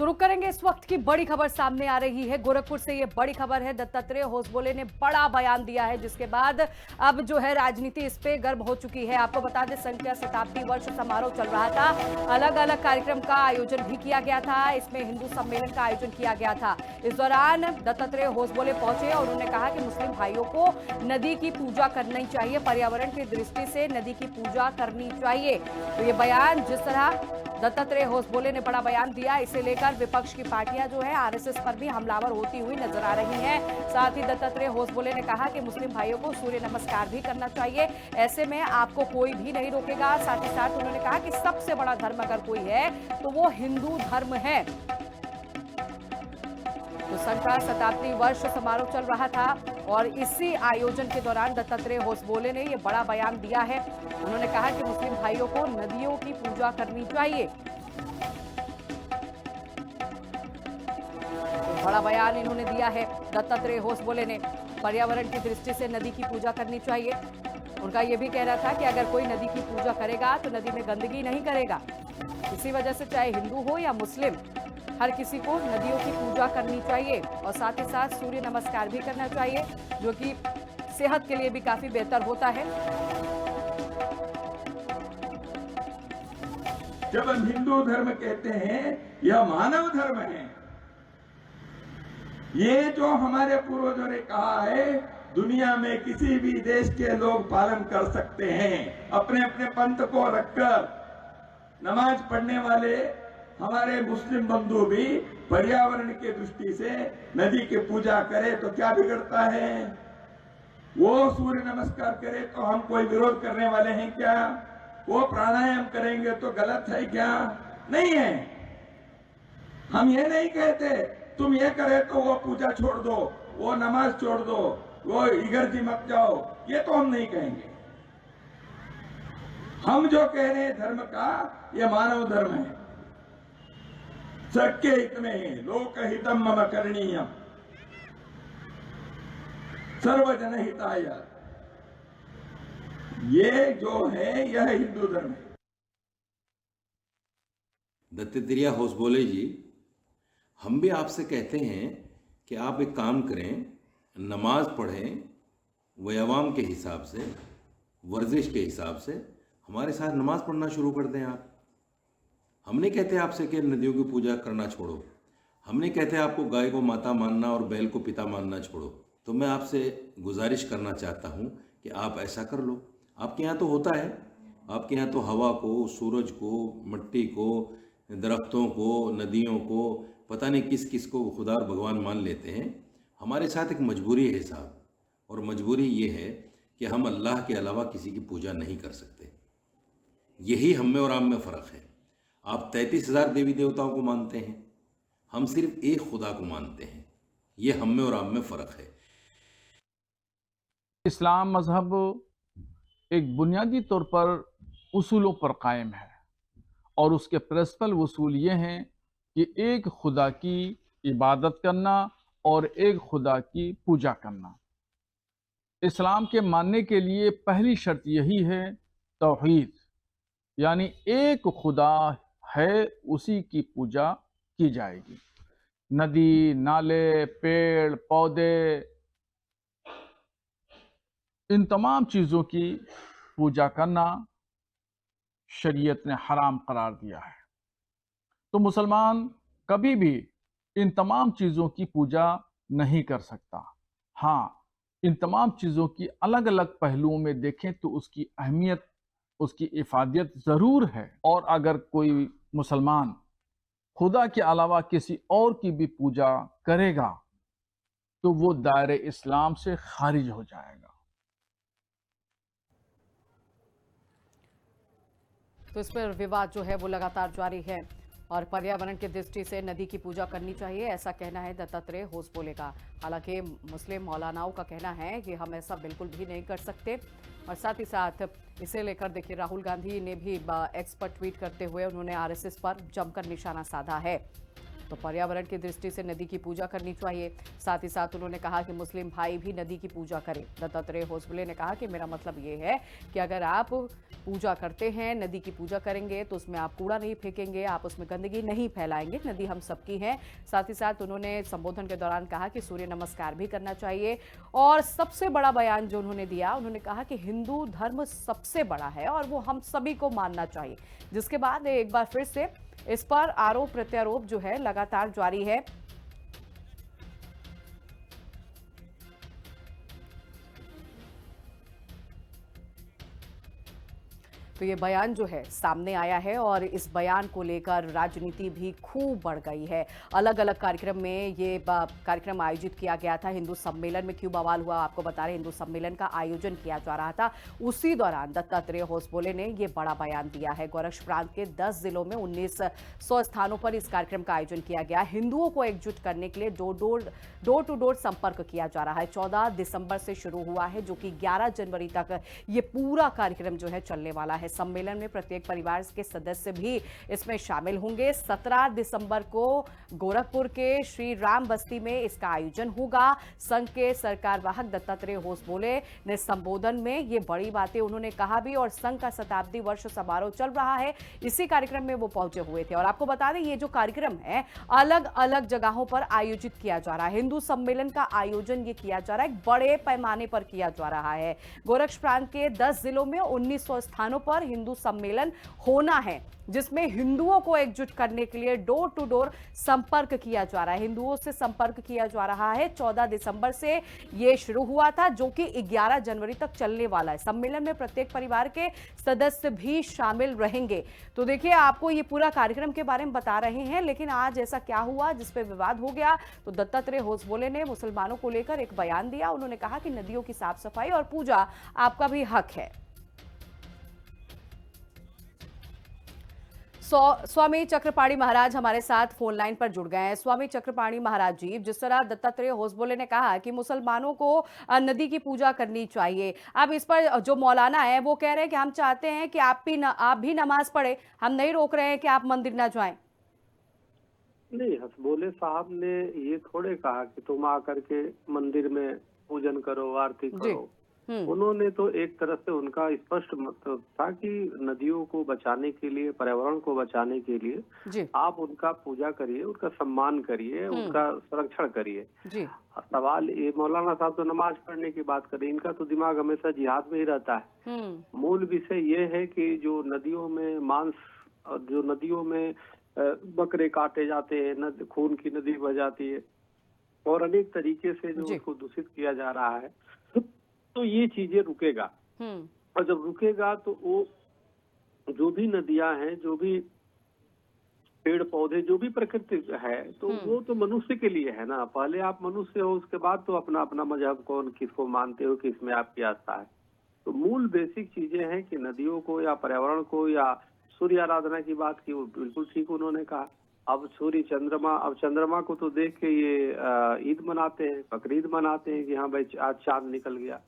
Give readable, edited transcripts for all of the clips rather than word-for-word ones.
तो रुक करेंगे, इस वक्त की बड़ी खबर सामने आ रही है। गोरखपुर से ये बड़ी खबर है। दत्तात्रेय होसबोले ने बड़ा बयान दिया है, जिसके बाद अब जो है राजनीति इस पे गर्म हो चुकी है। आपको बता दें, संघ का शताब्दी वर्ष समारोह चल रहा था। अलग अलग कार्यक्रम का आयोजन भी किया गया था। इसमें हिंदू सम्मेलन का आयोजन किया गया था। इस दौरान दत्तात्रेय होसबोले पहुंचे और उन्होंने कहा कि मुस्लिम भाइयों को नदी की पूजा करनी चाहिए, पर्यावरण की दृष्टि से नदी की पूजा करनी चाहिए। तो ये बयान, जिस तरह दत्तात्रेय होसबोले ने बड़ा बयान दिया, इसे लेकर विपक्ष की पार्टियां जो है आरएसएस पर भी हमलावर होती हुई नजर आ रही हैं। साथ ही दत्तात्रेय होसबोले ने कहा कि मुस्लिम भाइयों को सूर्य नमस्कार भी करना चाहिए, ऐसे में आपको कोई भी नहीं रोकेगा। साथ ही साथ उन्होंने कहा कि सबसे बड़ा धर्म अगर कोई है तो वो हिंदू धर्म है। तो संघ का शताब्दी वर्ष समारोह चल रहा था और इसी आयोजन के दौरान दत्तात्रेय होसबोले ने यह बड़ा बयान दिया है। उन्होंने कहा कि मुस्लिम भाइयों को नदियों की पूजा करनी चाहिए। तो बड़ा बयान इन्होंने दिया है दत्तात्रेय होसबोले ने। पर्यावरण की दृष्टि से नदी की पूजा करनी चाहिए। उनका यह भी कहना था कि अगर कोई नदी की पूजा करेगा तो नदी में गंदगी नहीं करेगा। इसी वजह से चाहे हिंदू हो या मुस्लिम, हर किसी को नदियों की पूजा करनी चाहिए और साथ ही साथ सूर्य नमस्कार भी करना चाहिए, जो कि सेहत के लिए भी काफी बेहतर होता है। जब हम हिंदू धर्म कहते हैं, यह मानव धर्म है। ये जो हमारे पूर्वजों ने कहा है, दुनिया में किसी भी देश के लोग पालन कर सकते हैं। अपने अपने पंथ को रखकर नमाज पढ़ने वाले हमारे मुस्लिम बंधु भी पर्यावरण की दृष्टि से नदी की पूजा करे तो क्या बिगड़ता है? वो सूर्य नमस्कार करे तो हम कोई विरोध करने वाले हैं क्या? वो प्राणायाम करेंगे तो गलत है क्या? नहीं है। हम ये नहीं कहते तुम ये करे तो वो पूजा छोड़ दो, वो नमाज छोड़ दो, वो इगर्जी मत जाओ, ये तो हम नहीं कहेंगे। हम जो कह रहे हैं धर्म का, ये मानव धर्म है। सबके हित में लोकहितम मम करणीयम सर्वजन हिताय, ये जो है यह हिंदू धर्म है। दत्तात्रेय होसबोले जी, हम भी आपसे कहते हैं कि आप एक काम करें, नमाज पढ़ें, व्यायाम के हिसाब से, वर्जिश के हिसाब से हमारे साथ नमाज पढ़ना शुरू कर दें आप। हम नहीं कहते आपसे कि नदियों की पूजा करना छोड़ो, हम नहीं कहते आपको गाय को माता मानना और बैल को पिता मानना छोड़ो। तो मैं आपसे गुजारिश करना चाहता हूँ कि आप ऐसा कर लो। आपके यहाँ तो होता है, आपके यहाँ तो हवा को, सूरज को, मिट्टी को, दरख्तों को, नदियों को, पता नहीं किस किस को खुदा और भगवान मान लेते हैं। हमारे साथ एक मजबूरी है साहब, और मजबूरी ये है कि हम अल्लाह के अलावा किसी की पूजा नहीं कर सकते। यही हम में और आप में फ़र्क है। आप 33,000 देवी देवताओं को मानते हैं, हम सिर्फ एक खुदा को मानते हैं। ये हम में और आप में फ़र्क है। इस्लाम मज़हब एक बुनियादी तौर पर उसूलों पर कायम है और उसके प्रिंसिपल उसूल ये हैं कि एक खुदा की इबादत करना और एक खुदा की पूजा करना। इस्लाम के मानने के लिए पहली शर्त यही है तौहीद, यानी एक खुदा है, उसी की पूजा की जाएगी। नदी, नाले, पेड़, पौधे, इन तमाम चीज़ों की पूजा करना शरीयत ने हराम करार दिया है। तो मुसलमान कभी भी इन तमाम चीज़ों की पूजा नहीं कर सकता। हाँ, इन तमाम चीज़ों की अलग अलग पहलुओं में देखें तो उसकी अहमियत, उसकी इफादियत ज़रूर है। और अगर कोई मुसलमान खुदा के अलावा किसी और की भी पूजा करेगा तो वो दायरे इस्लाम से खारिज हो जाएगा। तो इस पर विवाद जो है वो लगातार जारी है और पर्यावरण की दृष्टि से नदी की पूजा करनी चाहिए, ऐसा कहना है दत्तात्रेय होसबोले का। हालांकि मुस्लिम मौलानाओं का कहना है कि हम ऐसा बिल्कुल भी नहीं कर सकते। और साथ ही साथ इसे लेकर देखिए, राहुल गांधी ने भी एक्स पर ट्वीट करते हुए उन्होंने आरएसएस पर जमकर निशाना साधा है। तो पर्यावरण की दृष्टि से नदी की पूजा करनी चाहिए। साथ ही साथ उन्होंने कहा कि मुस्लिम भाई भी नदी की पूजा करें। दत्तात्रेय होसबले ने कहा कि मेरा मतलब ये है कि अगर आप पूजा करते हैं, नदी की पूजा करेंगे, तो उसमें आप कूड़ा नहीं फेंकेंगे, आप उसमें गंदगी नहीं फैलाएंगे। नदी हम सबकी है। साथ ही साथ उन्होंने संबोधन के दौरान कहा कि सूर्य नमस्कार भी करना चाहिए। और सबसे बड़ा बयान जो उन्होंने दिया, उन्होंने कहा कि हिंदू धर्म सबसे बड़ा है और वो हम सभी को मानना चाहिए। जिसके बाद एक बार फिर से इस पर आरोप प्रत्यारोप जो है लगातार जारी है। तो ये बयान जो है सामने आया है और इस बयान को लेकर राजनीति भी खूब बढ़ गई है। अलग अलग कार्यक्रम में ये कार्यक्रम आयोजित किया गया था। हिंदू सम्मेलन में क्यों बवाल हुआ, आपको बता रहे, हिंदू सम्मेलन का आयोजन किया जा रहा था। उसी दौरान दत्तात्रेय होसबोले ने ये बड़ा बयान दिया है। गोरक्ष प्रांत के 10 जिलों में 1900 स्थानों पर इस कार्यक्रम का आयोजन किया गया। हिंदुओं को एकजुट करने के लिए डोर टू डोर संपर्क किया जा रहा है। 14 दिसंबर से शुरू हुआ है, जो कि 11 जनवरी तक ये पूरा कार्यक्रम जो है चलने वाला है। सम्मेलन में प्रत्येक परिवार के सदस्य भी इसमें शामिल होंगे। 17 दिसंबर को गोरखपुर के श्री राम बस्ती में इसका आयोजन होगा। संघ के सरकार वाहक दत्तात्रेय होसबोले ने संबोधन में ये बड़ी बातें उन्होंने कहा भी। और संघ का शताब्दी वर्ष समारोह चल रहा है, इसी कार्यक्रम में वो पहुंचे हुए थे। और आपको बता दें, ये जो कार्यक्रम है अलग अलग जगहों पर आयोजित किया जा रहा है। हिंदू सम्मेलन का आयोजन ये किया जा रहा है, बड़े पैमाने पर किया जा रहा है। गोरक्ष प्रांत के 10 जिलों में 1900 स्थानों पर हिंदू सम्मेलन होना है, जिसमें हिंदुओं को एकजुट करने के लिए डोर टू डोर संपर्क किया जा रहा है। हिंदुओं से संपर्क किया जा रहा है। 14 दिसंबर से यह शुरू हुआ था, जो कि 11 जनवरी तक चलने वाला है। सम्मेलन में प्रत्येक परिवार के सदस्य भी शामिल रहेंगे। तो देखिए, आपको ये पूरा कार्यक्रम के बारे में बता रहे हैं, लेकिन आज ऐसा क्या हुआ जिस पे विवाद हो गया। तो दत्तात्रेय होसबोले ने मुसलमानों को लेकर एक बयान दिया। उन्होंने कहा कि नदियों की साफ सफाई और पूजा आपका भी हक है। स्वामी चक्रपाणी महाराज हमारे साथ फोन लाइन पर जुड़ गए हैं। स्वामी चक्रपाणी महाराज जी, जिस तरह दत्तात्रेय होसबोले ने कहा कि मुसलमानों को नदी की पूजा करनी चाहिए, अब इस पर जो मौलाना है वो कह रहे हैं कि हम चाहते हैं कि आप भी नमाज पढ़े, हम नहीं रोक रहे हैं कि आप मंदिर ना जाएं। नहीं, हसबोले साहब ने ये थोड़े कहा कि तुम आकर के मंदिर में पूजन करो, आरती करो। उन्होंने तो एक तरह से उनका स्पष्ट मतलब था कि नदियों को बचाने के लिए, पर्यावरण को बचाने के लिए आप उनका पूजा करिए, उनका सम्मान करिए, उनका संरक्षण करिए। सवाल ये, मौलाना साहब तो नमाज पढ़ने की बात करें, इनका तो दिमाग हमेशा जिहाद में ही रहता है। मूल विषय ये है कि जो नदियों में मांस, जो नदियों में बकरे काटे जाते हैं, खून की नदी बह जाती है और अनेक तरीके से जो उसको दूषित किया जा रहा है, तो ये चीजें रुकेगा। और जब रुकेगा तो वो जो भी नदियां हैं, जो भी पेड़ पौधे, जो भी प्रकृति है, तो वो तो मनुष्य के लिए है ना। पहले आप मनुष्य हो, उसके बाद तो अपना अपना मजहब कौन किसको मानते हो, किसमें आपकी आस्था है। तो मूल बेसिक चीजें हैं कि नदियों को या पर्यावरण को या सूर्य आराधना की बात की, वो बिल्कुल ठीक उन्होंने कहा। अब सूर्य चंद्रमा, अब चंद्रमा को तो देख के ये ईद मनाते हैं, बकरीद मनाते हैं कि हाँ भाई आज चांद निकल गया।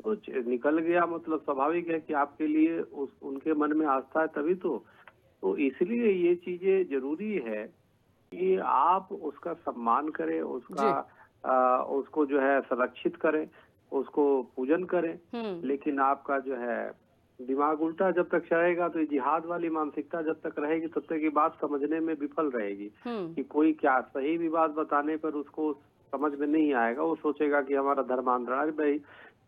तो निकल गया मतलब स्वाभाविक है कि आपके लिए उनके मन में आस्था है, तभी तो इसलिए ये चीजें जरूरी है कि आप उसका सम्मान करें, उसको जो है संरक्षित करें, उसको पूजन करें। लेकिन आपका जो है दिमाग उल्टा जब तक चलेगा, तो जिहाद वाली मानसिकता जब तक रहेगी, तब तक ये बात समझने में विफल रहेगी कि कोई क्या सही भी बात बताने पर उसको समझ में नहीं आएगा। वो सोचेगा कि हमारा धर्मांतरण, अरे भाई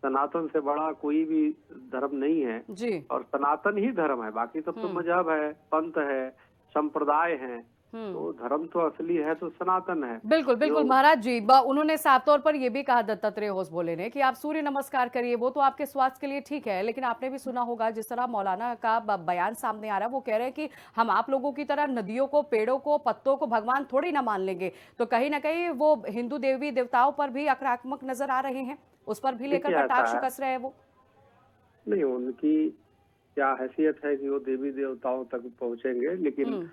सनातन से बड़ा कोई भी धर्म नहीं है जी। और सनातन ही धर्म है, बाकी सब तो मजहब है, पंथ है, संप्रदाय है। तो धर्म तो असली है तो सनातन है। बिल्कुल बिल्कुल महाराज जी, उन्होंने साफ तौर पर यह भी कहा दत्तात्रेय होसबोले ने कि आप सूर्य नमस्कार करिए, वो तो आपके स्वास्थ्य के लिए ठीक है। लेकिन आपने भी सुना होगा, जिस तरह मौलाना का बयान सामने आ रहा है, वो कह रहे हैं कि हम आप लोगों की तरह नदियों को, पेड़ों को, पत्तों को भगवान थोड़ी ना मान लेंगे। तो कहीं ना कहीं वो हिंदू देवी देवताओं पर भी आक्रामक नजर आ रहे हैं, उस पर भी लेकर कटाक्ष कस रहे हैं वो। नहीं, उनकी क्या हैसियत है कि वो देवी देवताओं तक पहुंचेंगे, लेकिन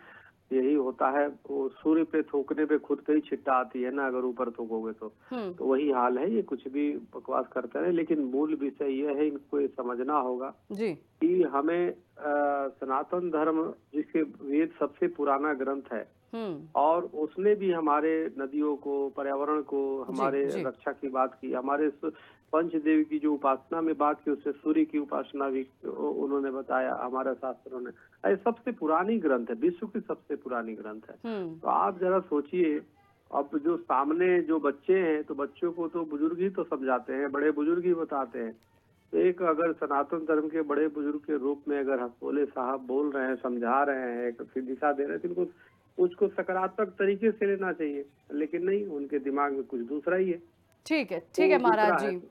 यही होता है, वो सूर्य पे थूकने पे खुद पे ही छिट्टा आती है ना, अगर ऊपर थूकोगे तो वही हाल है। ये कुछ भी बकवास करते हैं, लेकिन मूल विषय ये है, इनको ये समझना होगा जी कि हमें सनातन धर्म, जिसके वेद सबसे पुराना ग्रंथ है, और उसने भी हमारे नदियों को, पर्यावरण को, हमारे जी। रक्षा की बात की, हमारे पंचदेव की जो उपासना में बात की, उससे सूर्य की उपासना भी उन्होंने बताया हमारे शास्त्रों ने। ये सबसे पुरानी ग्रंथ है, विश्व की सबसे पुरानी ग्रंथ है। तो आप जरा सोचिए, अब जो सामने जो बच्चे हैं, तो बच्चों को तो बुजुर्ग ही तो समझाते हैं, बड़े बुजुर्ग ही बताते हैं। तो एक अगर सनातन धर्म के बड़े बुजुर्ग के रूप में अगर हसबोले साहब बोल रहे हैं, समझा रहे हैं, एक दिशा दे रहे हैं, तो इनको उसको सकारात्मक तरीके से लेना चाहिए, लेकिन नहीं, उनके दिमाग में कुछ दूसरा ही है। ठीक है वो महाराज दूसरा जी। है।